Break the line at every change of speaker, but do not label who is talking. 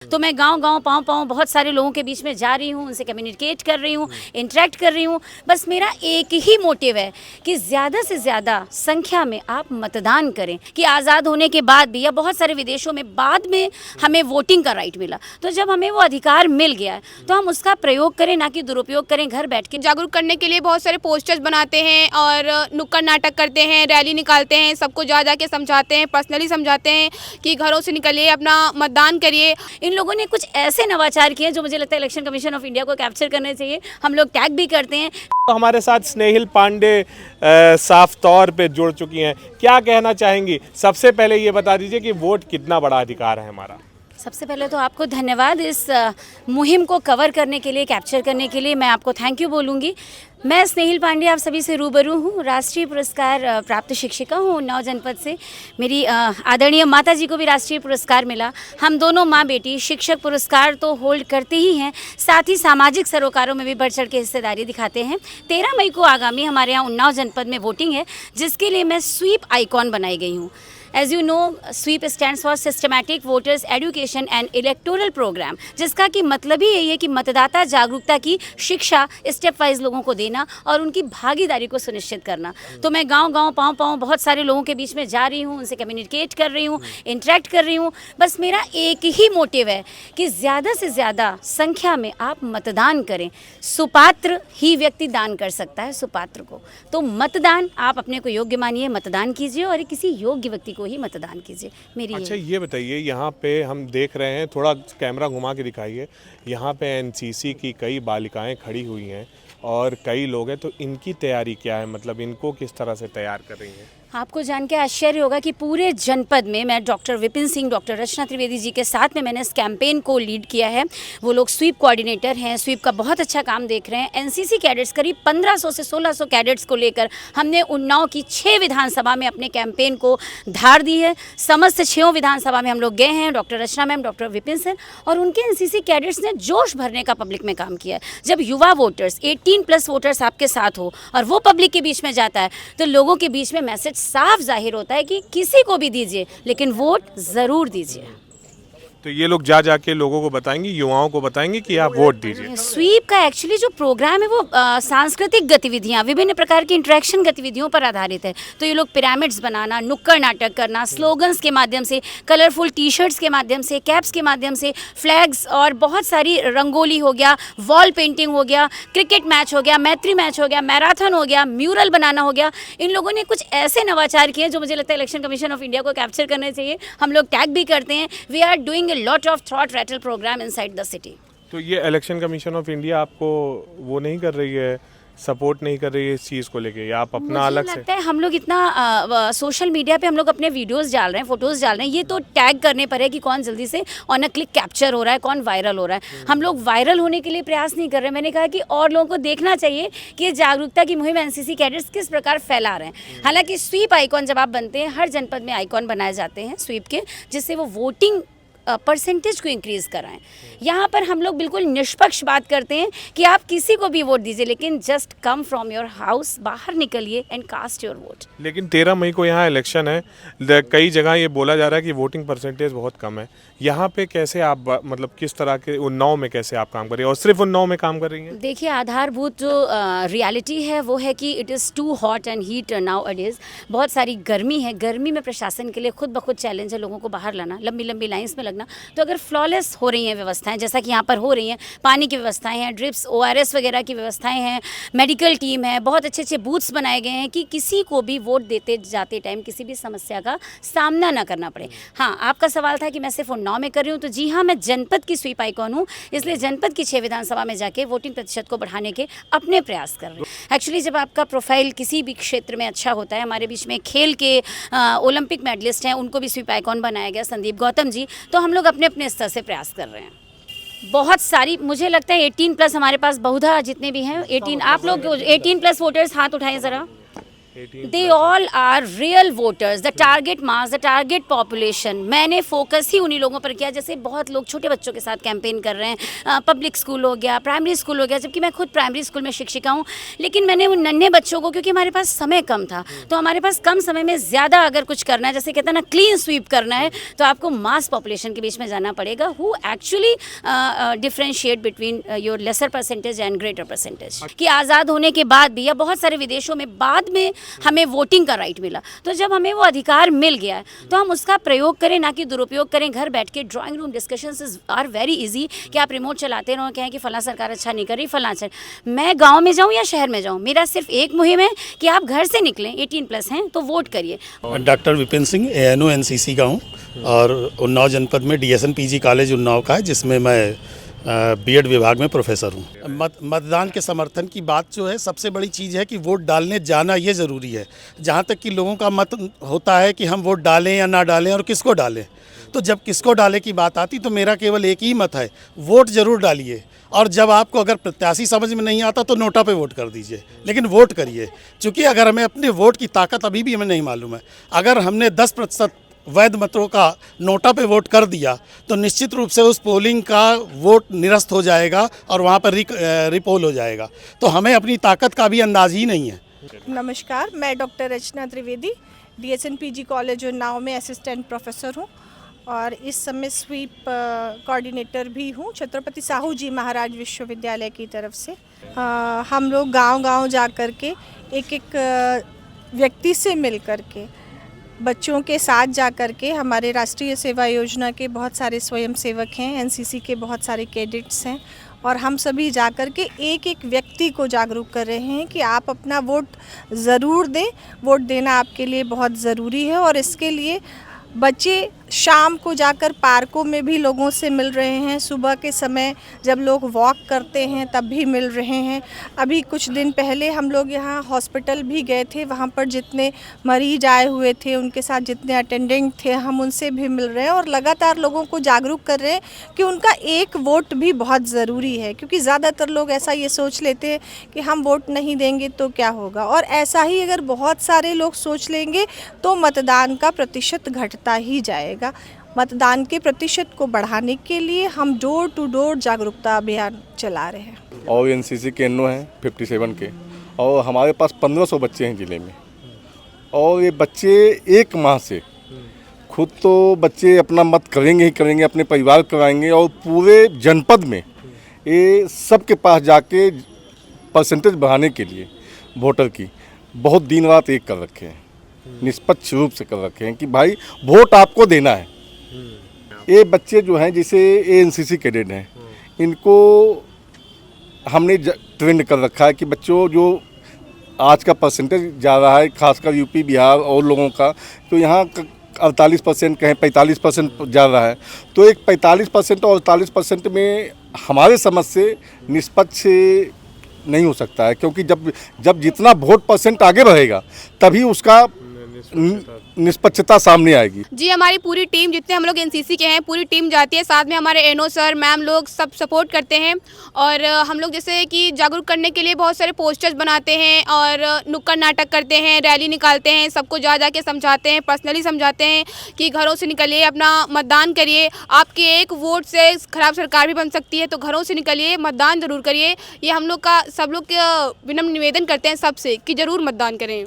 तो मैं गांव-गांव, पाँव-पाँव बहुत सारे लोगों के बीच में जा रही हूँ, उनसे कम्युनिकेट कर रही हूँ, इंटरेक्ट कर रही हूँ। बस मेरा एक ही मोटिव है कि ज़्यादा से ज़्यादा संख्या में आप मतदान करें, कि आज़ाद होने के बाद भी या बहुत सारे विदेशों में बाद में हमें वोटिंग का राइट मिला, तो जब हमें वो अधिकार मिल गया है तो हम उसका प्रयोग करें, ना कि दुरुपयोग करें। घर बैठ के
जागरूक करने के लिए बहुत सारे पोस्टर्स बनाते हैं और नुक्कड़ नाटक करते हैं, रैली निकालते हैं, सबको जा के समझाते हैं, पर्सनली समझाते हैं कि घरों से निकलिए, अपना मतदान करिए।
इन लोगों ने कुछ ऐसे नवाचार किए जो मुझे लगता है इलेक्शन कमीशन ऑफ इंडिया को कैप्चर करने चाहिए। हम लोग टैग भी करते हैं।
तो हमारे साथ स्नेहिल पांडे साफ तौर पे जुड़ चुकी हैं। क्या कहना चाहेंगी? सबसे पहले ये बता दीजिए कि वोट कितना बड़ा अधिकार है हमारा।
सबसे पहले तो आपको धन्यवाद इस मुहिम को कवर करने के लिए, कैप्चर करने के लिए। मैं आपको थैंक यू बोलूँगी। मैं स्नेहिल पांडे आप सभी से रूबरू हूँ। राष्ट्रीय पुरस्कार प्राप्त शिक्षिका हूँ उन्नाव जनपद से। मेरी आदरणीय माता जी को भी राष्ट्रीय पुरस्कार मिला। हम दोनों माँ बेटी शिक्षक पुरस्कार तो होल्ड करते ही हैं, साथ ही सामाजिक सरोकारों में भी बढ़ चढ़ के हिस्सेदारी दिखाते हैं। 13 मई को आगामी हमारे यहाँ उन्नाव जनपद में वोटिंग है, जिसके लिए मैं स्वीप आइकॉन बनाई गई हूँ। As you know, SVEEP stands for systematic voters education and electoral programme, जिसका कि मतलब ही यही है कि मतदाता जागरूकता की शिक्षा स्टेप वाइज लोगों को देना और उनकी भागीदारी को सुनिश्चित करना। तो मैं गांव-गांव, पाँव-पाँव बहुत सारे लोगों के बीच में जा रही हूँ, उनसे कम्युनिकेट कर रही हूँ, इंटरेक्ट कर रही हूँ। बस मेरा एक ही मोटिव है कि ज़्यादा से ज़्यादा संख्या में आप मतदान करें। सुपात्र ही व्यक्ति दान कर सकता है सुपात्र को। तो मतदान, आप अपने को योग्य मानिए, मतदान कीजिए और किसी योग्य व्यक्ति को ही मतदान कीजिए। मेरी
अच्छा, ये बताइए, यहाँ पे हम देख रहे हैं, थोड़ा कैमरा घुमा के दिखाइए, यहाँ पे एनसीसी की कई बालिकाएं खड़ी हुई हैं और कई लोग हैं, तो इनकी तैयारी क्या है? मतलब इनको किस तरह से तैयार कर रही हैं?
आपको जान के आश्चर्य होगा कि पूरे जनपद में मैं डॉक्टर विपिन सिंह, डॉक्टर रचना त्रिवेदी जी के साथ में मैंने इस कैंपेन को लीड किया है। वो लोग स्वीप कोऑर्डिनेटर हैं, स्वीप का बहुत अच्छा काम देख रहे हैं। एनसीसी कैडेट्स करीब 1500 से 1600 कैडेट्स को लेकर हमने उन्नाव की 6 विधानसभा में अपने कैंपेन को धार दी है। समस्त 6 विधानसभा में हम लोग गए हैं, डॉक्टर रचना मैम, डॉक्टर विपिन सर, और उनके एनसीसी कैडेट्स ने जोश भरने का पब्लिक में काम किया है। जब युवा वोटर्स, 18+ वोटर्स आपके साथ हो और वो पब्लिक के बीच में जाता है, तो लोगों के बीच में मैसेज साफ जाहिर होता है कि किसी को भी दीजिए, लेकिन वोट जरूर दीजिए।
तो ये लोग जा के लोगों को बताएंगे, युवाओं को बताएंगे कि आप वोट दीजिए।
स्वीप का एक्चुअली जो प्रोग्राम है वो सांस्कृतिक गतिविधियां, विभिन्न प्रकार की इंटरेक्शन गतिविधियों पर आधारित है। तो ये लोग पिरामिड्स बनाना, नुक्कड़ नाटक करना, स्लोगन्स के माध्यम से, कलरफुल टी शर्ट्स के माध्यम से, कैप्स के माध्यम से, फ्लैग्स और बहुत सारी रंगोली हो गया, वॉल पेंटिंग हो गया, क्रिकेट मैच हो गया, मैत्री मैच हो गया, मैराथन हो गया, म्यूरल बनाना हो गया। इन लोगों ने कुछ ऐसे नवाचार किए जो मुझे लगता है इलेक्शन कमीशन ऑफ इंडिया को कैप्चर करने चाहिए। हम लोग टैग भी करते हैं। We are doing a lot of thought rattle program inside the city।
तो ये इलेक्शन कमीशन ऑफ इंडिया आपको वो नहीं कर रही है, सपोर्ट नहीं कर रही है इस चीज़ को लेके, या आप अपना अलग से?
लगता है हम लोग इतना सोशल मीडिया पे हम लोग अपने वीडियोस डाल रहे हैं, फोटोज़ डाल रहे हैं, ये तो टैग करने पर है कि कौन जल्दी से ऑन अ क्लिक कैप्चर हो रहा है, कौन वायरल हो रहा है। हम लोग वायरल होने के लिए प्रयास नहीं कर रहे। मैंने कहा कि और लोगों को देखना चाहिए कि ये जागरूकता की मुहिम एनसीसी कैडेट्स किस प्रकार फैला रहे हैं। हालांकि स्वीप आइकॉन जब आप बनते हैं, हर जनपद में आइकॉन बनाए जाते हैं स्वीप के, जिससे वो वोटिंग परसेंटेज को इंक्रीज कराएं। यहाँ पर हम लोग बिल्कुल निष्पक्ष बात करते हैं कि आप किसी को भी वोट दीजिए, लेकिन just come from your house, बाहर निकलिए एंड कास्ट योर वोट।
लेकिन 13 मई को यहाँ इलेक्शन है, कई जगह ये बोला जा रहा है कि वोटिंग परसेंटेज बहुत कम है। यहाँ पे कैसे आप, मतलब किस तरह के उन्नाव में कैसे आप काम कर रही हैं, और सिर्फ उन्नाव में काम कर रही हैं?
देखिए, आधारभूत जो रियलिटी है वो है कि it is too hot and heat nowadays. बहुत सारी गर्मी है। गर्मी में प्रशासन के लिए खुद ब खुद चैलेंज है लोगों को बाहर लाना, लंबी लंबी लाइन्स में लगना। तो अगर फ्लॉलेस हो रही हैं व्यवस्थाएं, जैसा कि यहाँ पर हो रही हैं, पानी की व्यवस्थाएं हैं, ड्रिप्स, ORS वगैरह की व्यवस्थाएं हैं, मेडिकल टीम है, बहुत अच्छे अच्छे बूथ्स बनाए गए हैं कि किसी को भी वोट देते जाते टाइम किसी भी समस्या का सामना ना करना पड़े। हाँ, आपका सवाल था कि मैं सिर्फ उन्नाव में कर रही हूँ, तो जी हाँ, मैं जनपद की स्वीप आइकॉन हूँ, इसलिए जनपद की 6 विधानसभा में जाके वोटिंग प्रतिशत को बढ़ाने के अपने प्रयास कर रही हूँ। एक्चुअली जब आपका प्रोफाइल किसी भी क्षेत्र में अच्छा होता है, हमारे बीच में खेल के ओलंपिक मेडलिस्ट हैं, उनको भी स्वीप आइकॉन बनाया गया, संदीप गौतम जी, तो हम लोग अपने अपने स्तर से प्रयास कर रहे हैं। बहुत सारी, मुझे लगता है 18+ हमारे पास बहुधा जितने भी हैं 18, आप लोग 18+ वोटर्स हाथ उठाएं ज़रा। They all are real voters, the target mass, the target population. मैंने फोकस ही उन्हीं लोगों पर किया। जैसे बहुत लोग छोटे बच्चों के साथ कैंपेन कर रहे हैं, पब्लिक स्कूल हो गया, प्राइमरी स्कूल हो गया, जबकि मैं खुद प्राइमरी स्कूल में शिक्षिका हूँ। लेकिन मैंने उन नन्हे बच्चों को, क्योंकि हमारे पास समय कम था, तो हमारे पास कम समय में ज़्यादा अगर कुछ करना है, जैसे कहते हैं ना क्लीन स्वीप करना है, तो आपको मास पॉपुलेशन के बीच में जाना पड़ेगा, who actually differentiate between your lesser percentage and greater percentage. कि आज़ाद होने के बाद भी या बहुत सारे विदेशों में बाद में हमें वोटिंग का राइट मिला, तो जब हमें वो अधिकार मिल गया है तो हम उसका प्रयोग करें, ना कि दुरुपयोग करें। घर बैठ के drawing room discussions are very easy, कि आप रिमोट चलाते रहो, कहें कि फला सरकार अच्छा नहीं कर रही, फला अच्छा। मैं गांव में जाऊं या शहर में जाऊं, मेरा सिर्फ एक मुहिम है कि आप घर से निकलें, 18+ हैं तो वोट करिए।
Doctor Vipin Singh, ANO NCC का हूँ और उन्नाव जनपद में DSN PG कॉलेज उन्नाव का है, जिसमें मैं B.Ed विभाग में प्रोफेसर हूँ। मतदान के समर्थन की बात जो है, सबसे बड़ी चीज़ है कि वोट डालने जाना ये ज़रूरी है। जहाँ तक कि लोगों का मत होता है कि हम वोट डालें या ना डालें और किसको डालें, तो जब किसको डाले की बात आती तो मेरा केवल एक ही मत है, वोट ज़रूर डालिए। और जब आपको अगर प्रत्याशी समझ में नहीं आता तो नोटा पे वोट कर दीजिए, लेकिन वोट करिए। क्योंकि अगर हमें अपने वोट की ताकत अभी भी हमें नहीं मालूम है, अगर हमने 10% वैध मतों का नोटा पे वोट कर दिया तो निश्चित रूप से उस पोलिंग का वोट निरस्त हो जाएगा और वहाँ पर रिपोल हो जाएगा। तो हमें अपनी ताकत का भी अंदाज ही नहीं है।
नमस्कार, मैं doctor Rachna Trivedi, DSN PG college Unnao में असिस्टेंट प्रोफेसर हूँ और इस समय स्वीप कोऑर्डिनेटर भी हूँ छत्रपति साहू जी महाराज विश्वविद्यालय की तरफ से। हम लोग गांव-गांव जा कर के एक व्यक्ति से मिल कर के, बच्चों के साथ जा कर के, हमारे राष्ट्रीय सेवा योजना के बहुत सारे स्वयंसेवक हैं, NCC के बहुत सारे कैडेट्स हैं, और हम सभी जा कर के एक एक व्यक्ति को जागरूक कर रहे हैं कि आप अपना वोट ज़रूर दें। वोट देना आपके लिए बहुत ज़रूरी है और इसके लिए बच्चे शाम को जाकर पार्कों में भी लोगों से मिल रहे हैं, सुबह के समय जब लोग वॉक करते हैं तब भी मिल रहे हैं। अभी कुछ दिन पहले हम लोग यहाँ हॉस्पिटल भी गए थे, वहाँ पर जितने मरीज आए हुए थे, उनके साथ जितने अटेंडेंट थे, हम उनसे भी मिल रहे हैं और लगातार लोगों को जागरूक कर रहे हैं कि उनका एक वोट भी बहुत ज़रूरी है। क्योंकि ज़्यादातर लोग ऐसा ये सोच लेते हैं कि हम वोट नहीं देंगे तो क्या होगा, और ऐसा ही अगर बहुत सारे लोग सोच लेंगे तो मतदान का प्रतिशत घटता ही जाएगा। मतदान के प्रतिशत को बढ़ाने के लिए हम डोर टू डोर जागरूकता अभियान चला रहे हैं।
और NCC के NO हैं 57 के, और हमारे पास 1500 बच्चे हैं ज़िले में। और ये बच्चे एक माह से खुद तो बच्चे अपना मत करेंगे ही करेंगे, अपने परिवार कराएंगे, और पूरे जनपद में ये सबके पास जाके परसेंटेज बढ़ाने के लिए वोटर की बहुत दिन रात एक कर रखे हैं, निष्पक्ष रूप से कर रखे हैं कि भाई वोट आपको देना है। ये बच्चे जो हैं, जैसे NCC कैडेट हैं, इनको हमने ट्रेंड कर रखा है कि बच्चों जो आज का परसेंटेज जा रहा है, खासकर यूपी बिहार और लोगों का, तो यहाँ 48% कहें 45% जा रहा है, तो एक 45% और 48% में हमारे समझ से निष्पक्ष नहीं हो सकता है। क्योंकि जब जितना वोट परसेंट आगे बढ़ेगा तभी उसका निष्पक्षता सामने आएगी।
जी, हमारी पूरी टीम, जितने हम लोग NCC के हैं, पूरी टीम जाती है, साथ में हमारे NO सर मैम लोग सब सपोर्ट करते हैं। और हम लोग जैसे कि जागरूक करने के लिए बहुत सारे पोस्टर्स बनाते हैं और नुक्कड़ नाटक करते हैं, रैली निकालते हैं, सबको जा के समझाते हैं, पर्सनली समझाते हैं कि घरों से निकलिए, अपना मतदान करिए। आपके एक वोट से खराब सरकार भी बन सकती है, तो घरों से निकलिए, मतदान ज़रूर करिए। ये हम लोग का सब लोग विनम्र निवेदन करते हैं सबसे कि ज़रूर मतदान करें।